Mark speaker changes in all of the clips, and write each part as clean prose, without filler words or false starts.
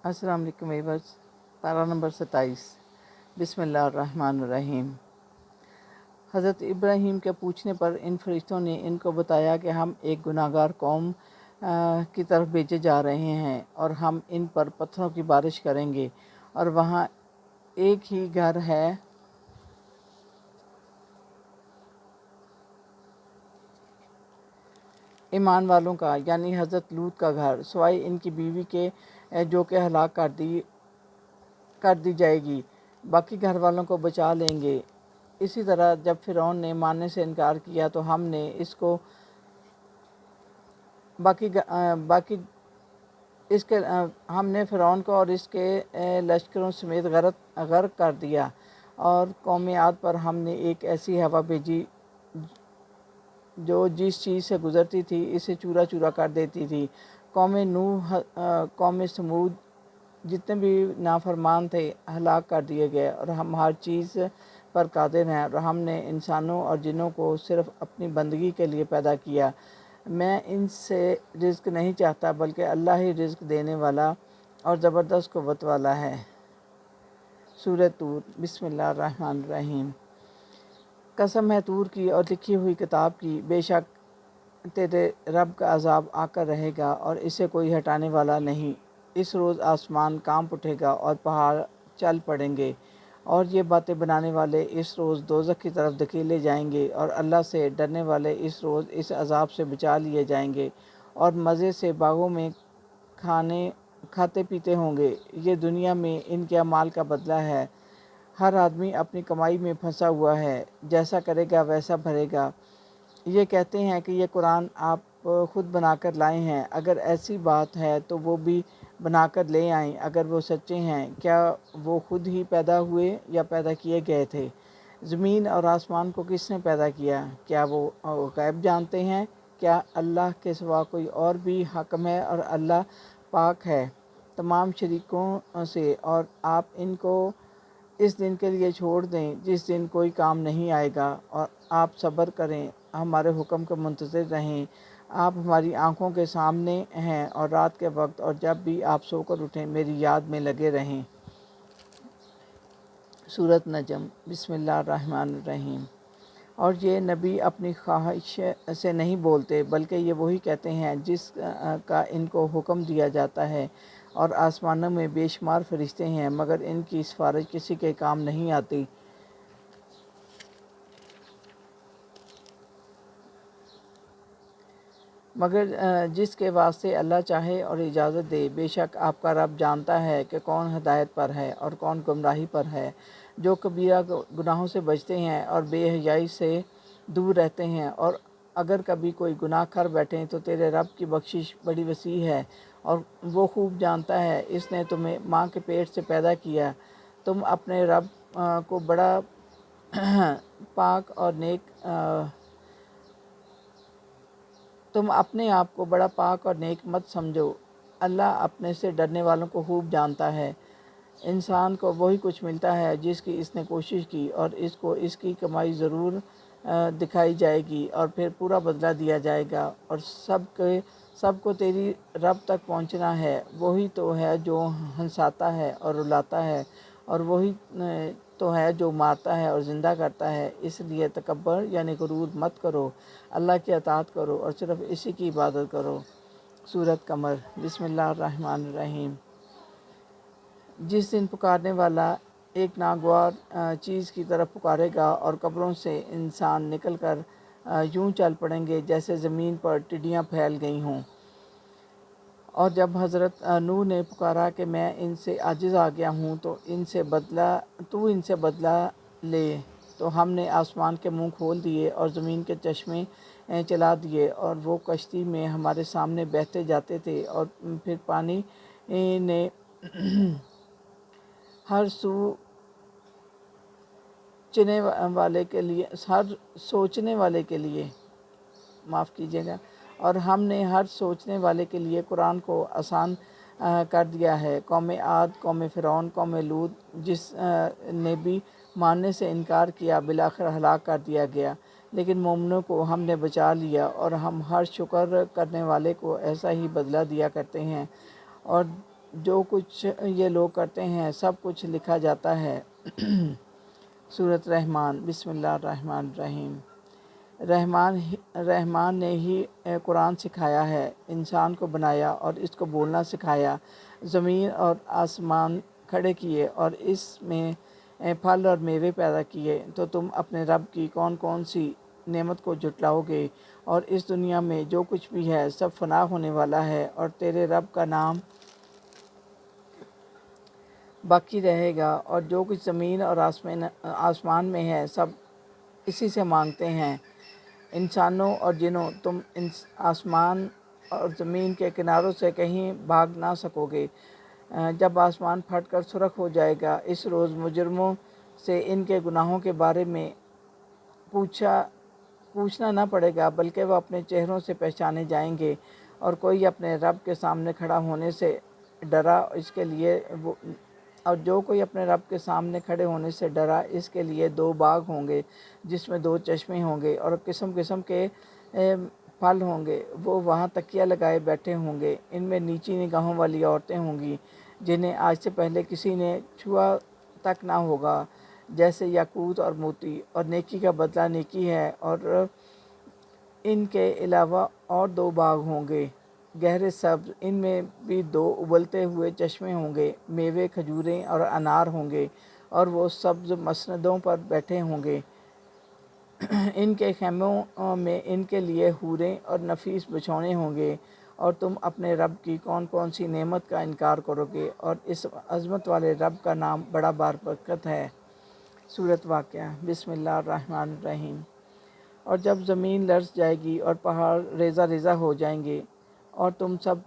Speaker 1: السلام علیکم ویورز۔ پارہ نمبر 27۔ بسم اللہ الرحمن الرحیم۔ حضرت ابراہیم کے پوچھنے پر ان فرشتوں نے ان کو بتایا کہ ہم ایک گناہ گار قوم کی طرف بھیجے جا رہے ہیں اور ہم ان پر پتھروں کی بارش کریں گے، اور وہاں ایک ہی گھر ہے ایمان والوں کا، یعنی حضرت لوط کا گھر، سوائے ان کی بیوی کے جو کہ ہلاک کر دی جائے گی، باقی گھر والوں کو بچا لیں گے۔ اسی طرح جب فرعون نے ماننے سے انکار کیا تو ہم نے اس کو ہم نے فرعون کو اور اس کے لشکروں سمیت غرق کر دیا، اور قوم عاد پر ہم نے ایک ایسی ہوا بھیجی جو جس چیز سے گزرتی تھی اسے چورا چورا کر دیتی تھی۔ قوم نوح، قوم سمود، جتنے بھی نافرمان تھے ہلاک کر دیے گئے، اور ہم ہر چیز پر قادر ہیں، اور ہم نے انسانوں اور جنوں کو صرف اپنی بندگی کے لیے پیدا کیا۔ میں ان سے رزق نہیں چاہتا بلکہ اللہ ہی رزق دینے والا اور زبردست قوت والا ہے۔ سورہ طور۔ بسم اللہ الرحمن الرحیم۔ قسم ہے طور کی اور لکھی ہوئی کتاب کی، بے شک تیرے رب کا عذاب آ کر رہے گا اور اسے کوئی ہٹانے والا نہیں۔ اس روز آسمان کانپ اٹھے گا اور پہاڑ چل پڑیں گے، اور یہ باتیں بنانے والے اس روز دوزخ کی طرف دھکیلے جائیں گے، اور اللہ سے ڈرنے والے اس روز اس عذاب سے بچا لیے جائیں گے، اور مزے سے باغوں میں کھاتے پیتے ہوں گے۔ یہ دنیا میں ان کے اعمال کا بدلہ ہے۔ ہر آدمی اپنی کمائی میں پھنسا ہوا ہے، جیسا کرے گا ویسا بھرے گا۔ یہ کہتے ہیں کہ یہ قرآن آپ خود بنا کر لائے ہیں، اگر ایسی بات ہے تو وہ بھی بنا کر لے آئیں۔ اگر وہ سچے ہیں، کیا وہ خود ہی پیدا ہوئے یا پیدا کیے گئے تھے؟ زمین اور آسمان کو کس نے پیدا کیا؟ کیا وہ غیب جانتے ہیں؟ کیا اللہ کے سوا کوئی اور بھی حاکم ہے؟ اور اللہ پاک ہے تمام شریکوں سے، اور آپ ان کو اس دن کے لیے چھوڑ دیں جس دن کوئی کام نہیں آئے گا، اور آپ صبر کریں، ہمارے حکم کے منتظر رہیں۔ آپ ہماری آنکھوں کے سامنے ہیں، اور رات کے وقت اور جب بھی آپ سو کر اٹھیں میری یاد میں لگے رہیں۔ سورۃ نجم۔ بسم اللہ الرحمن الرحیم۔ اور یہ نبی اپنی خواہش سے نہیں بولتے بلکہ یہ وہی کہتے ہیں جس کا ان کو حکم دیا جاتا ہے، اور آسمانوں میں بے شمار فرشتے ہیں مگر ان کی سفارش کسی کے کام نہیں آتی، مگر جس کے واسطے اللہ چاہے اور اجازت دے۔ بے شک آپ کا رب جانتا ہے کہ کون ہدایت پر ہے اور کون گمراہی پر ہے۔ جو کبیرہ گناہوں سے بچتے ہیں اور بے حیائی سے دور رہتے ہیں، اور اگر کبھی کوئی گناہ کر بیٹھیں تو تیرے رب کی بخشش بڑی وسیع ہے، اور وہ خوب جانتا ہے۔ اس نے تمہیں ماں کے پیٹ سے پیدا کیا، تم اپنے رب کو بڑا پاک اور نیک تم اپنے آپ کو بڑا پاک اور نیک مت سمجھو، اللہ اپنے سے ڈرنے والوں کو خوب جانتا ہے۔ انسان کو وہی کچھ ملتا ہے جس کی اس نے کوشش کی، اور اس کو اس کی کمائی ضرور دکھائی جائے گی، اور پھر پورا بدلہ دیا جائے گا، اور سب کو تیری رب تک پہنچنا ہے۔ وہی تو ہے جو ہنساتا ہے اور رلاتا ہے، اور وہی تو ہے جو مارتا ہے اور زندہ کرتا ہے۔ اس لیے تکبر یعنی غرور مت کرو، اللہ کی اطاعت کرو اور صرف اسی کی عبادت کرو۔ سورۃ قمر۔ بسم اللہ الرحمن الرحیم۔ جس دن پکارنے والا ایک ناگوار چیز کی طرف پکارے گا، اور قبروں سے انسان نکل کر یوں چل پڑیں گے جیسے زمین پر ٹڈیاں پھیل گئی ہوں۔ اور جب حضرت نوح نے پکارا کہ میں ان سے عاجز آ گیا ہوں تو ان سے بدلہ لے، تو ہم نے آسمان کے منہ کھول دیے اور زمین کے چشمے چلا دیے، اور وہ کشتی میں ہمارے سامنے بہتے جاتے تھے، اور پھر پانی نے ہر سوچنے والے کے لیے معاف کیجیے گا، اور ہم نے ہر سوچنے والے کے لیے قرآن کو آسان کر دیا ہے۔ قوم عاد، قوم فرعون، قوم لوط، جس نے بھی ماننے سے انکار کیا بالآخر ہلاک کر دیا گیا، لیکن مومنوں کو ہم نے بچا لیا، اور ہم ہر شکر کرنے والے کو ایسا ہی بدلہ دیا کرتے ہیں۔ اور جو کچھ یہ لوگ کرتے ہیں سب کچھ لکھا جاتا ہے۔ سورۃ رحمان۔ بسم اللہ الرحمن الرحیم۔ رحمان نے ہی قرآن سکھایا ہے، انسان کو بنایا اور اس کو بولنا سکھایا، زمین اور آسمان کھڑے کیے اور اس میں پھل اور میوے پیدا کیے، تو تم اپنے رب کی کون کون سی نعمت کو جھٹلاؤ گے؟ اور اس دنیا میں جو کچھ بھی ہے سب فنا ہونے والا ہے، اور تیرے رب کا نام باقی رہے گا، اور جو کچھ زمین اور آسمان میں ہے سب اسی سے مانگتے ہیں۔ انسانوں اور جنوں، تم آسمان اور زمین کے کناروں سے کہیں بھاگ نہ سکو گے۔ جب آسمان پھٹ کر سرخ ہو جائے گا، اس روز مجرموں سے ان کے گناہوں کے بارے میں پوچھنا نہ پڑے گا، بلکہ وہ اپنے چہروں سے پہچانے جائیں گے، اور کوئی اپنے رب کے سامنے کھڑا ہونے سے ڈرا اور جو کوئی اپنے رب کے سامنے کھڑے ہونے سے ڈرا، اس کے لیے 2 باغ ہوں گے جس میں 2 چشمے ہوں گے، اور قسم قسم کے پھل ہوں گے۔ وہ وہاں تکیہ لگائے بیٹھے ہوں گے، ان میں نیچی نگاہوں والی عورتیں ہوں گی جنہیں آج سے پہلے کسی نے چھوا تک نہ ہوگا، جیسے یاقوت اور موتی، اور نیکی کا بدلہ نیکی ہے۔ اور ان کے علاوہ اور 2 باغ ہوں گے گہرے سبز، ان میں بھی 2 ابلتے ہوئے چشمے ہوں گے، میوے کھجوریں اور انار ہوں گے، اور وہ سبز مسندوں پر بیٹھے ہوں گے۔ ان کے خیموں میں ان کے لیے حوریں اور نفیس بچھونے ہوں گے، اور تم اپنے رب کی کون کون سی نعمت کا انکار کرو گے، اور اس عظمت والے رب کا نام بڑا باربرکت ہے۔ سورۃ واقعہ۔ بسم اللہ الرحمن الرحیم۔ اور جب زمین لرز جائے گی اور پہاڑ ریزہ ریزہ ہو جائیں گے، اور تم سب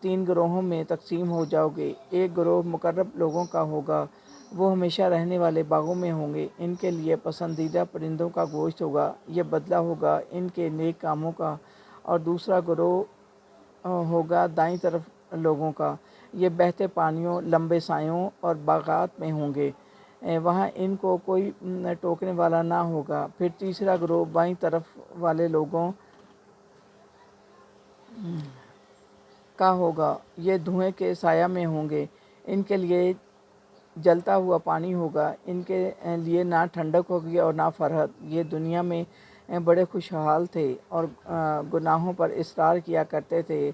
Speaker 1: 3 گروہوں میں تقسیم ہو جاؤ گے۔ ایک گروہ مقرب لوگوں کا ہوگا، وہ ہمیشہ رہنے والے باغوں میں ہوں گے، ان کے لیے پسندیدہ پرندوں کا گوشت ہوگا، یہ بدلہ ہوگا ان کے نیک کاموں کا۔ اور دوسرا گروہ ہوگا دائیں طرف لوگوں کا، یہ بہتے پانیوں، لمبے سایوں اور باغات میں ہوں گے، وہاں ان کو کوئی ٹوکنے والا نہ ہوگا۔ پھر تیسرا گروہ بائیں طرف والے لوگوں کا ہوگا، یہ دھوئیں کے سایہ میں ہوں گے، ان کے لیے جلتا ہوا پانی ہوگا، ان کے لیے نہ ٹھنڈک ہوگی اور نہ فرحت۔ یہ دنیا میں بڑے خوشحال تھے اور گناہوں پر اصرار کیا کرتے تھے،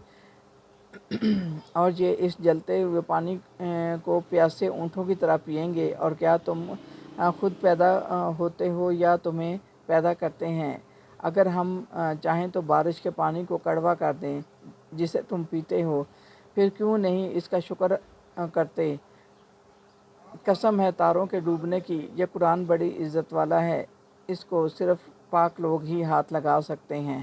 Speaker 1: اور یہ اس جلتے ہوئے پانی کو پیاسے اونٹوں کی طرح پئیں گے۔ اور کیا تم خود پیدا ہوتے ہو یا تمہیں پیدا کرتے ہیں؟ اگر ہم چاہیں تو بارش کے پانی کو کڑوا کر دیں جسے تم پیتے ہو، پھر کیوں نہیں اس کا شکر کرتے؟ قسم ہے تاروں کے ڈوبنے کی، یہ قرآن بڑی عزت والا ہے، اس کو صرف پاک لوگ ہی ہاتھ لگا سکتے ہیں۔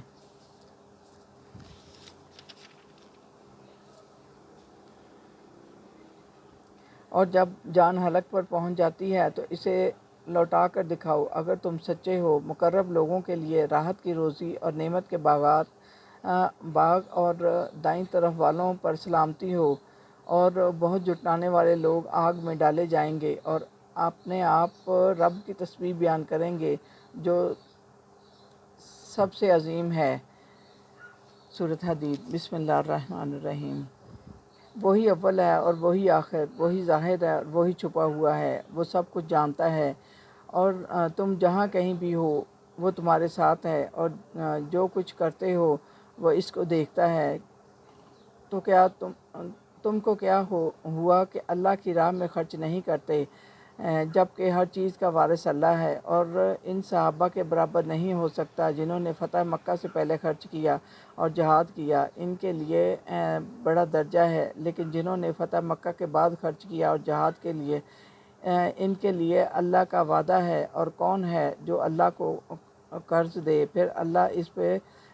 Speaker 1: اور جب جان حلق پر پہنچ جاتی ہے تو اسے لوٹا کر دکھاؤ، اگر تم سچے ہو۔ مقرب لوگوں کے لیے راحت کی روزی اور نعمت کے باغ اور دائیں طرف والوں پر سلامتی ہو، اور بہت جھٹلانے والے لوگ آگ میں ڈالے جائیں گے اور اپنے آپ رب کی تسبیح بیان کریں گے جو سب سے عظیم ہے۔ سورۃ حدید۔ بسم اللہ الرحمن الرحیم۔ وہی اول ہے اور وہی آخر، وہی ظاہر ہے اور وہی چھپا ہوا ہے، وہ سب کچھ جانتا ہے، اور تم جہاں کہیں بھی ہو وہ تمہارے ساتھ ہے، اور جو کچھ کرتے ہو وہ اس کو دیکھتا ہے۔ تو کیا تم کو کیا ہوا کہ اللہ کی راہ میں خرچ نہیں کرتے، جبکہ ہر چیز کا وارث اللہ ہے، اور ان صحابہ کے برابر نہیں ہو سکتا جنہوں نے فتح مکہ سے پہلے خرچ کیا اور جہاد کیا، ان کے لیے بڑا درجہ ہے، لیکن جنہوں نے فتح مکہ کے بعد خرچ کیا اور جہاد کے لیے، ان کے لیے اللہ کا وعدہ ہے، اور کون ہے جو اللہ کو قرض دے، پھر اللہ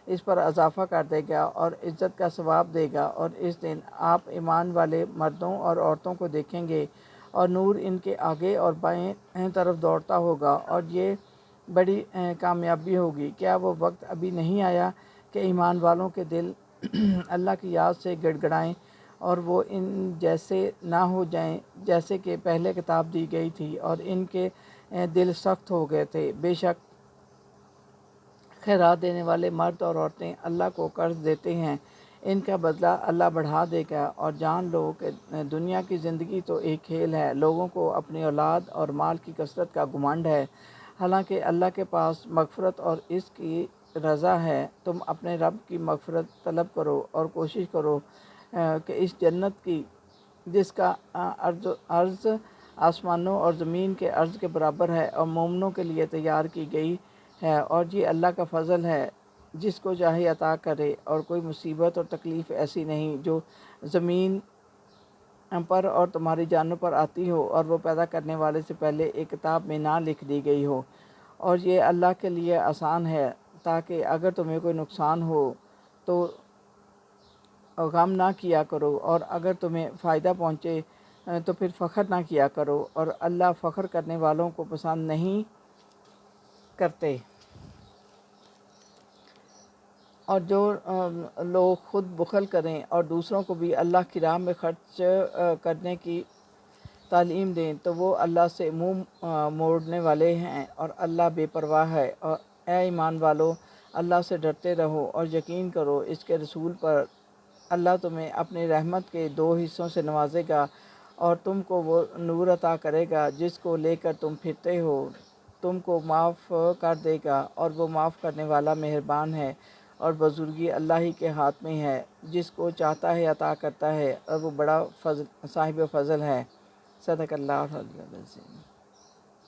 Speaker 1: اس پر اضافہ کر دے گا اور عزت کا ثواب دے گا۔ اور اس دن آپ ایمان والے مردوں اور عورتوں کو دیکھیں گے، اور نور ان کے آگے اور بائیں طرف دوڑتا ہوگا، اور یہ بڑی کامیابی ہوگی۔ کیا وہ وقت ابھی نہیں آیا کہ ایمان والوں کے دل اللہ کی یاد سے گڑ گڑائیں، اور وہ ان جیسے نہ ہو جائیں جیسے کہ پہلے کتاب دی گئی تھی، اور ان کے دل سخت ہو گئے تھے؟ بے شک خیرات دینے والے مرد اور عورتیں اللہ کو قرض دیتے ہیں، ان کا بدلہ اللہ بڑھا دے گا۔ اور جان لو کہ دنیا کی زندگی تو ایک کھیل ہے۔ لوگوں کو اپنی اولاد اور مال کی کثرت کا گھمنڈ ہے، حالانکہ اللہ کے پاس مغفرت اور اس کی رضا ہے۔ تم اپنے رب کی مغفرت طلب کرو اور کوشش کرو کہ اس جنت کی جس کا عرض آسمانوں اور زمین کے عرض کے برابر ہے اور مومنوں کے لیے تیار کی گئی ہے، اور یہ اللہ کا فضل ہے جس کو چاہے عطا کرے، اور کوئی مصیبت اور تکلیف ایسی نہیں جو زمین پر اور تمہاری جانوں پر آتی ہو اور وہ پیدا کرنے والے سے پہلے ایک کتاب میں نہ لکھ دی گئی ہو، اور یہ اللہ کے لیے آسان ہے، تاکہ اگر تمہیں کوئی نقصان ہو تو غم نہ کیا کرو، اور اگر تمہیں فائدہ پہنچے تو پھر فخر نہ کیا کرو، اور اللہ فخر کرنے والوں کو پسند نہیں کرتے۔ اور جو لوگ خود بخل کریں اور دوسروں کو بھی اللہ کی راہ میں خرچ کرنے کی تعلیم دیں تو وہ اللہ سے منہ موڑنے والے ہیں، اور اللہ بے پرواہ ہے۔ اور اے ایمان والو، اللہ سے ڈرتے رہو اور یقین کرو اس کے رسول پر۔ اللہ تمہیں اپنی رحمت کے 2 حصوں سے نوازے گا، اور تم کو وہ نور عطا کرے گا جس کو لے کر تم پھرتے ہو، تم کو معاف کر دے گا، اور وہ معاف کرنے والا مہربان ہے، اور بزرگی اللہ ہی کے ہاتھ میں ہے، جس کو چاہتا ہے عطا کرتا ہے، اور وہ بڑا صاحب فضل ہے۔ صدق اللہ العظیم۔